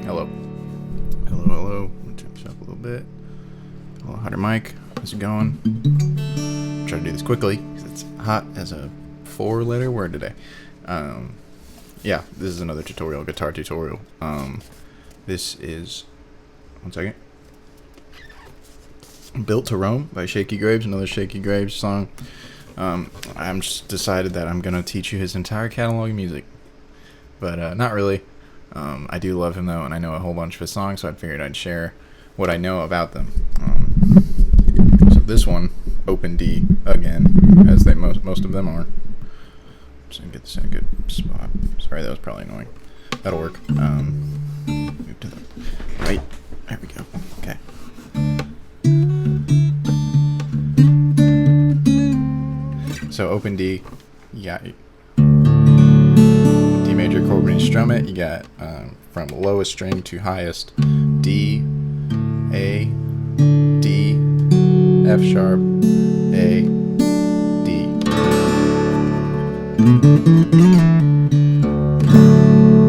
Hello. Hello. I'm gonna turn this up a little bit. A little hotter mic. How's it going? Try to do this quickly because it's hot as a 4-letter word today. Yeah, this is another guitar tutorial. This is, one second. Built to Roam by Shakey Graves, another Shakey Graves song. I'm just decided that I'm gonna teach you his entire catalog of music, but not really. I do love him though, and I know a whole bunch of his songs, so I figured I'd share what I know about them. So this one, Open D again, as they most of them are. Just gonna get this in a good spot. Sorry, that was probably annoying. That'll work. Move to the right. There we go. Okay. So Open D, you got D major chord when you strum it. You got from lowest string to highest, D, A, D, F sharp, A, D.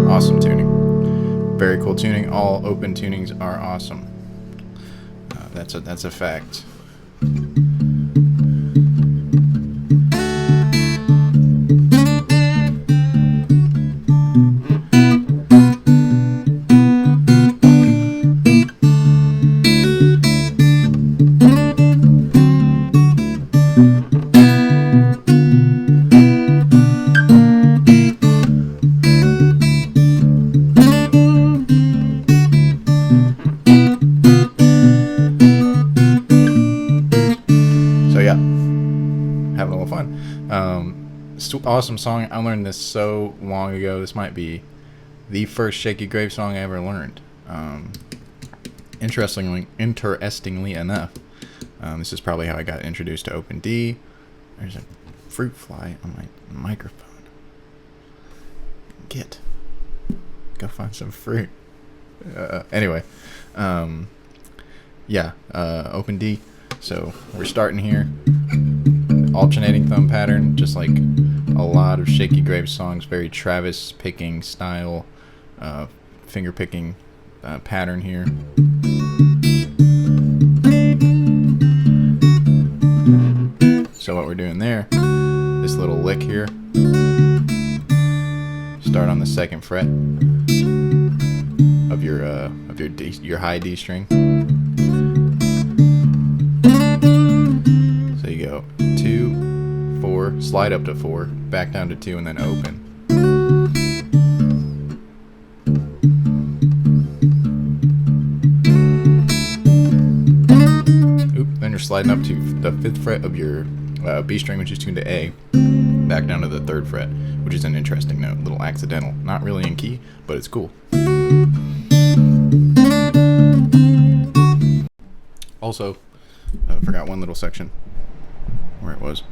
Awesome tuning. Very cool tuning. All open tunings are awesome. That's a fact. Having a little fun. Awesome song. I learned this so long ago. This might be the first Shakey Graves song I ever learned. Interestingly enough, this is probably how I got introduced to Open D. There's a fruit fly on my microphone. Go find some fruit. Anyway, Open D. So we're starting here. Alternating thumb pattern, just like a lot of Shakey Graves songs, very Travis picking style, finger picking pattern here. So what we're doing there, this little lick here, start on the second fret of your high D string. So you go 2, 4, slide up to 4, back down to 2, and then open. Then you're sliding up to the 5th fret of your B string, which is tuned to A, back down to the 3rd fret, which is an interesting note, a little accidental. Not really in key, but it's cool. Also, I forgot one little section where it was.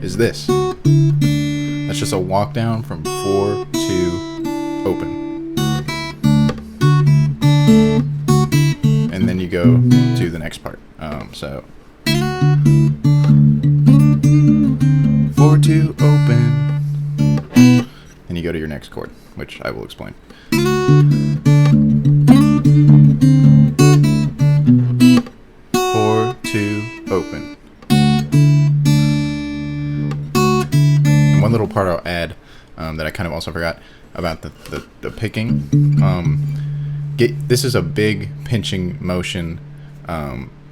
Is this. That's just a walk down from 4 to open. And then you go to the next part. So 4 to open. And you go to your next chord, which I will explain. 4 to open. And one little part I'll add that I kind of also forgot about the picking. This is a big pinching motion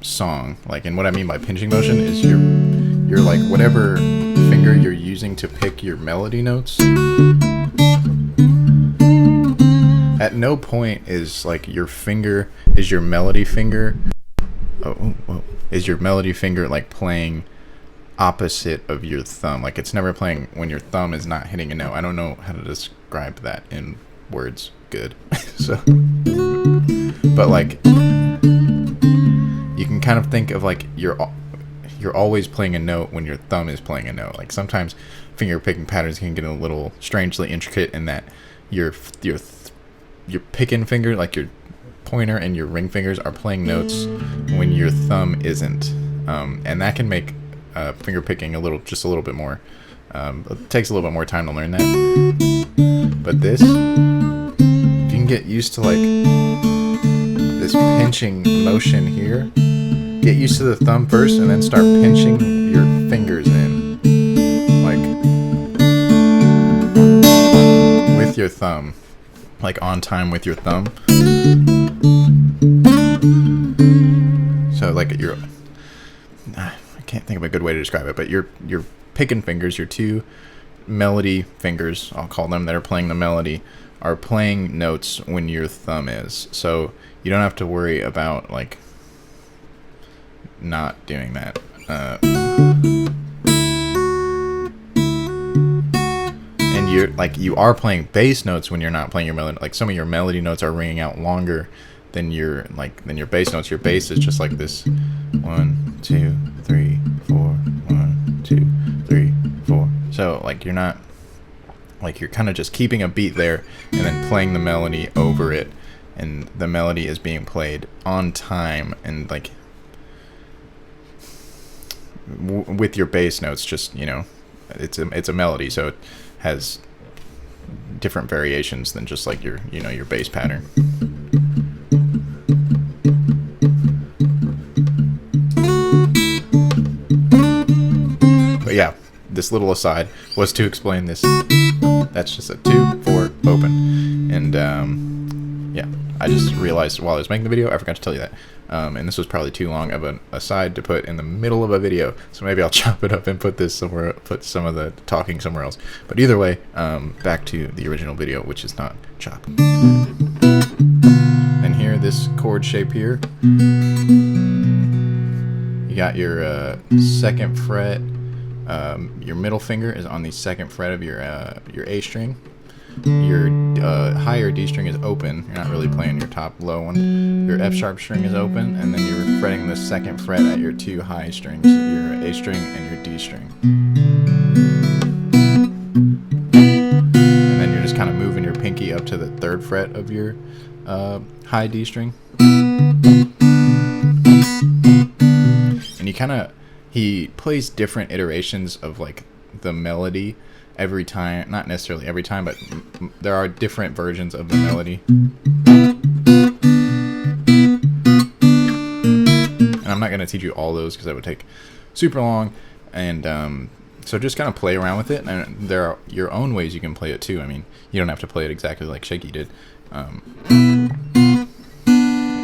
song. And what I mean by pinching motion is you're like whatever finger you're using to pick your melody notes. At no point is your finger is your melody finger. Is your melody finger playing opposite of your thumb? It's never playing when your thumb is not hitting a note. I don't know how to describe that in words good. So, but you can kind of think of you're always playing a note when your thumb is playing a note. Sometimes finger picking patterns can get a little strangely intricate in that your picking finger, your pointer and your ring fingers, are playing notes when your thumb isn't, and that can make finger picking just a little bit more It takes a little bit more time to learn that. But this, if you can get used to like this pinching motion here, get used to the thumb first and then start pinching your fingers in, like with your thumb, like on time with your thumb. So like I can't think of a good way to describe it, but your picking fingers, your two melody fingers, I'll call them, that are playing the melody, are playing notes when your thumb is. So you don't have to worry about like not doing that. And you're like, you are playing bass notes when you're not playing your melody. Like some of your melody notes are ringing out longer than your bass notes. Your bass is just like this 1 2 3 4 1 2 3 4. So like you're not, like you're kind of just keeping a beat there and then playing the melody over it, and the melody is being played on time, and like with your bass notes, just, you know, it's a melody, so it has different variations than just like your, you know, your bass pattern. But yeah, this little aside was to explain this. That's just a 2/4 open, and yeah, I just realized while I was making the video I forgot to tell you that, and this was probably too long of an aside to put in the middle of a video, so maybe I'll chop it up and put this somewhere, put some of the talking somewhere else. But either way, back to the original video, which is not chop. And here, this chord shape here, you got your second fret. Your middle finger is on the second fret of your A string. Your higher D string is open. You're not really playing your top low one. Your F sharp string is open, and then you're fretting the second fret at your two high strings, your A string and your D string. And then you're just kind of moving your pinky up to the third fret of your high D string. And he plays different iterations of like the melody every time, not necessarily every time, but there are different versions of the melody. And I'm not going to teach you all those because that would take super long, and so just kind of play around with it, and there are your own ways you can play it too. I mean, you don't have to play it exactly like Shakey did,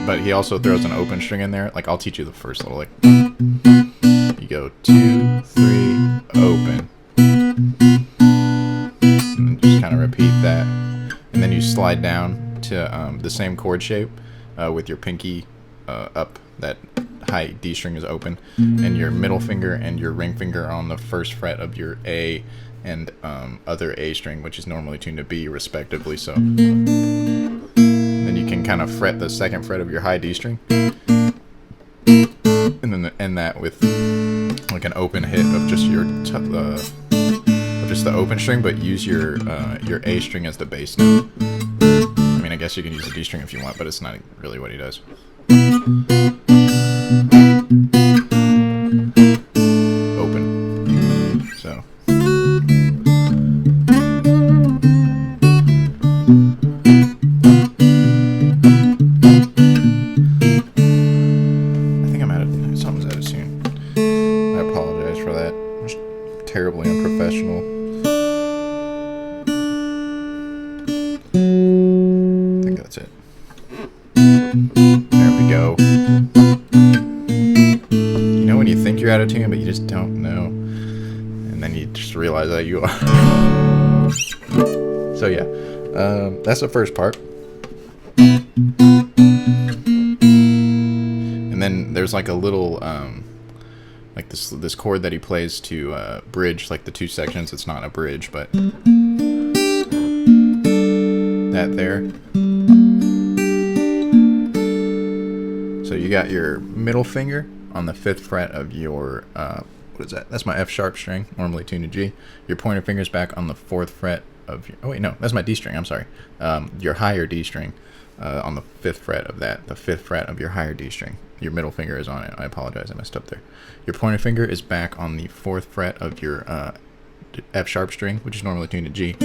but he also throws an open string in there. Like, I'll teach you the first little, like, you go 2 3 open, and just kind of repeat that, and then you slide down to the same chord shape with your pinky up. That high D string is open, and your middle finger and your ring finger are on the first fret of your A and other A string, which is normally tuned to B respectively. So then you can kind of fret the second fret of your high D string, and then end that with like an open hit of just your just the open string, but use your A string as the bass note. I mean, I guess you can use the D string if you want, but it's not really what he does. Open. So. Something's out of tune. I apologize for that. I'm just terribly unprofessional. I think that's it. There we go. You know when you think you're out of tune, but you just don't know, and then you just realize that you are. So yeah, that's the first part. And then there's like a little like this chord that he plays to bridge like the two sections. It's not a bridge, but that there. So you got your middle finger on the 5th fret of your what is that? That's my F sharp string, normally tuned to G. Your pointer finger's back on the 4th fret of your, oh wait, no, that's my D string, I'm sorry. Your higher D string on the 5th fret of that, the 5th fret of your higher D string. Your middle finger is on it. I apologize, I messed up there. Your pointer finger is back on the 4th fret of your F sharp string, which is normally tuned to G.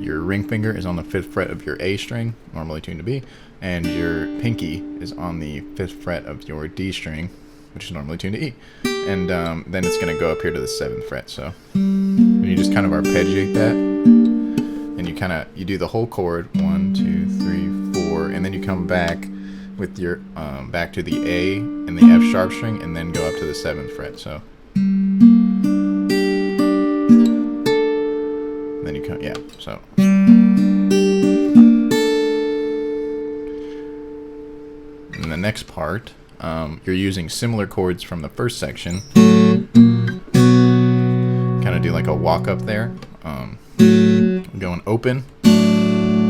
Your ring finger is on the 5th fret of your A string, normally tuned to B, and your pinky is on the 5th fret of your D string, which is normally tuned to E. And then it's going to go up here to the 7th fret. So when you just kind of arpeggiate that, and you do the whole chord, 1, 2, 3, 4, and then you come back with your back to the A and the F sharp string, and then go up to the 7th fret. So then you come, yeah. So in the next part, you're using similar chords from the first section. Kind of do like a walk up there, going open,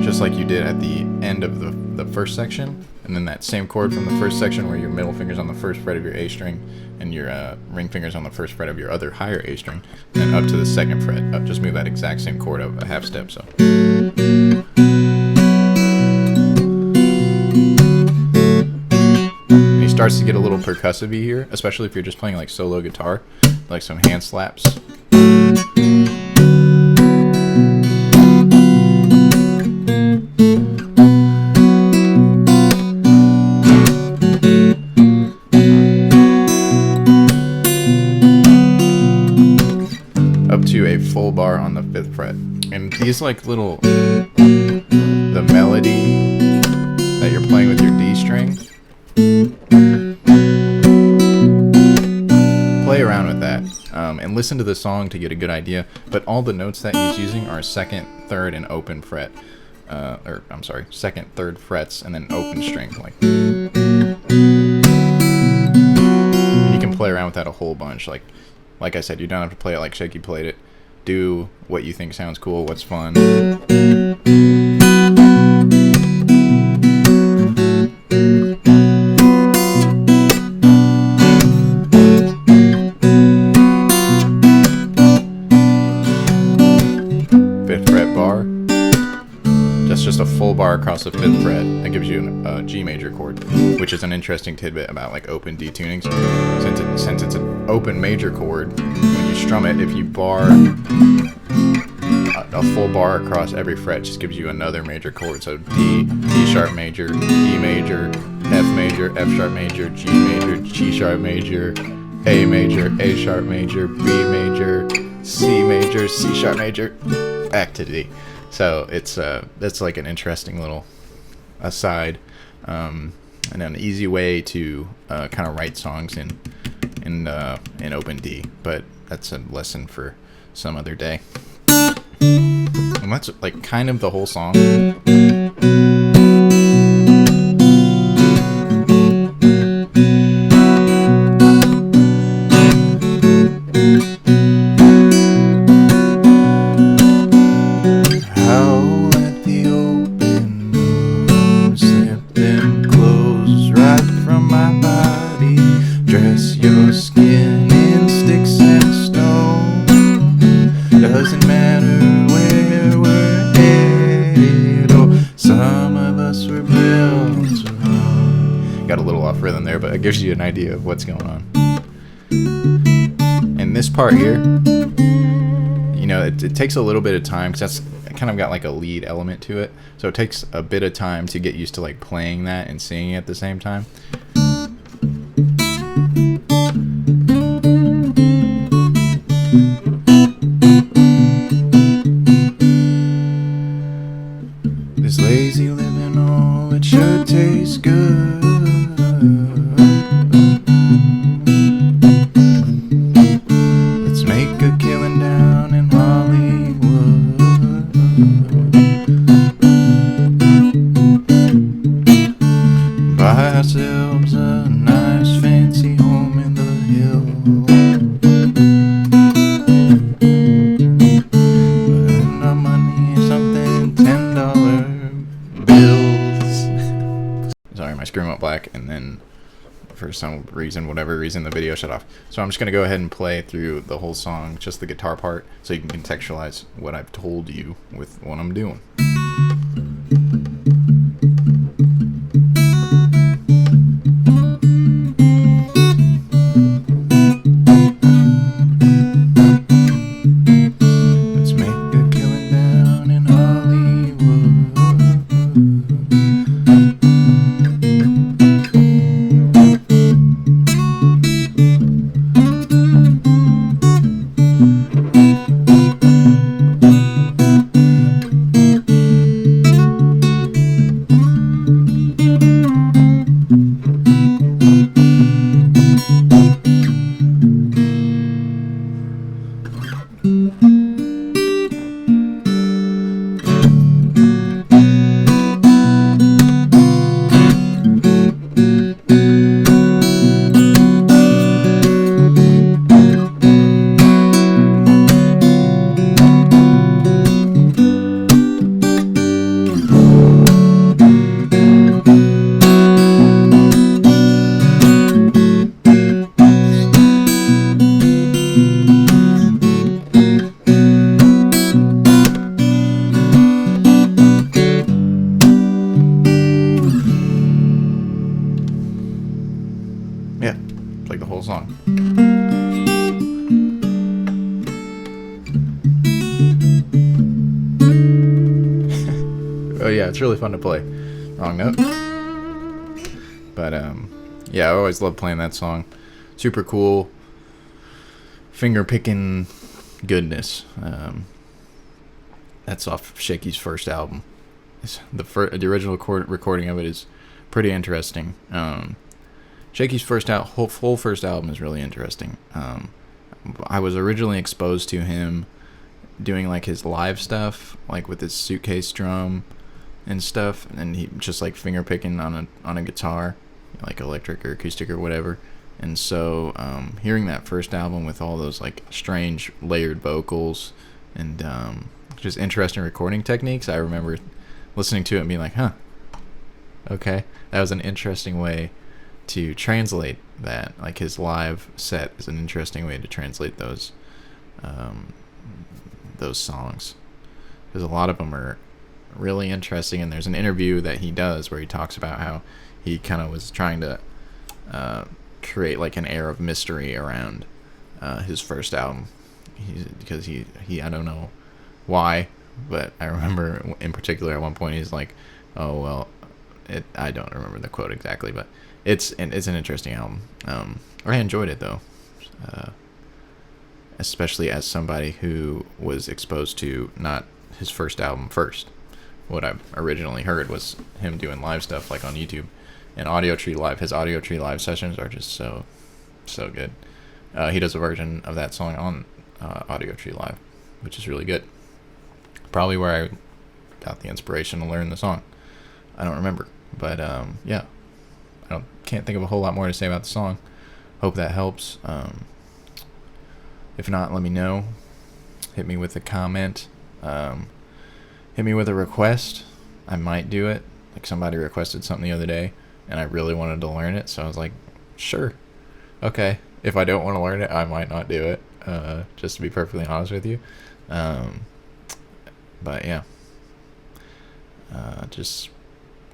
just like you did at the end of the first section, and then that same chord from the first section where your middle finger's on the 1st fret of your A string and your ring finger's on the 1st fret of your other higher A string, and up to the 2nd fret. Just move that exact same chord up a half step. So. And he starts to get a little percussive-y here, especially if you're just playing like solo guitar, like some hand slaps. To a full bar on the 5th fret, and these like little the melody that you're playing with your D string, play around with that and listen to the song to get a good idea. But all the notes that he's using are 2nd, 3rd, and open fret, or I'm sorry, 2nd, 3rd frets, and then open string. Like, and you can play around with that a whole bunch. Like I said, you don't have to play it like Shakey played it. Do what you think sounds cool, what's fun. Fifth fret bar. That's just a full bar across the 5th fret. That gives you a G major chord, which is an interesting tidbit about like open D tunings. Since it's an open major chord, when you strum it, if you bar a full bar across every fret, just gives you another major chord. So D, D sharp major, E major, F sharp major, G major, G sharp major, A sharp major, B major, C sharp major, back to D. So it's that's like an interesting little aside, and an easy way to kind of write songs in open D. But that's a lesson for some other day. And that's like kind of the whole song. Doesn't matter where we're headed, or some of us were built to run. Got a little off rhythm there, but it gives you an idea of what's going on. And this part here, you know, it takes a little bit of time because that's kind of got like a lead element to it. So it takes a bit of time to get used to like playing that and singing at the same time. This lazy living, oh, it sure tastes good. Let's make a killing down in Hollywood. Buy ourselves a nice fancy home in the hills. Put our money in something $10 bills. Sorry, my screen went black, and then for some reason, whatever reason, the video shut off. So I'm just going to go ahead and play through the whole song, just the guitar part, so you can contextualize what I've told you with what I'm doing. Oh yeah, it's really fun to play. Wrong note. But yeah, I always love playing that song. Super cool. Finger picking goodness. That's off Shakey's first album. The original recording of it is pretty interesting. Shakey's full first album is really interesting. I was originally exposed to him doing like his live stuff, like with his suitcase drum and stuff, and he just like finger picking on a guitar, like electric or acoustic or whatever. And so hearing that first album with all those like strange layered vocals and just interesting recording techniques, I remember listening to it and being like, huh, okay, that was an interesting way to translate that. Like his live set is an interesting way to translate those songs, because a lot of them are really interesting. And there's an interview that he does where he talks about how he kind of was trying to create like an air of mystery around his first album, because he I don't know why, but I remember in particular at one point he's like, oh well, I don't remember the quote exactly, but it's an interesting album. I enjoyed it though, especially as somebody who was exposed to not his first album first. What I originally heard was him doing live stuff like on YouTube and Audio Tree Live. His Audio Tree Live sessions are just so good. He does a version of that song on Audio Tree Live, which is really good. Probably where I got the inspiration to learn the song. I don't remember, but yeah, can't think of a whole lot more to say about the song. Hope that helps. If not, let me know. Hit me with a comment. Hit me with a request. I might do it. Like somebody requested something the other day, and I really wanted to learn it, so I was like, sure, okay. If I don't want to learn it, I might not do it. Just to be perfectly honest with you. But yeah, just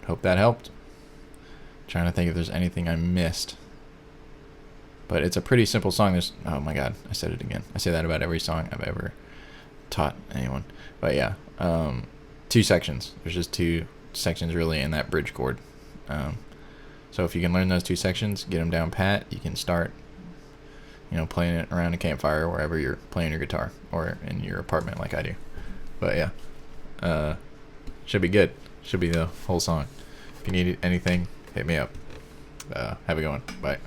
hope that helped. Trying to think if there's anything I missed, but it's a pretty simple song. Oh my god, I said it again. I say that about every song I've ever taught anyone. But yeah, 2 sections. There's just 2 sections really in that bridge chord. So if you can learn those 2 sections, get them down pat, you can start, playing it around a campfire, wherever you're playing your guitar, or in your apartment like I do. But yeah, should be good. Should be the whole song. If you need anything, hit me up. Have a good one. Bye.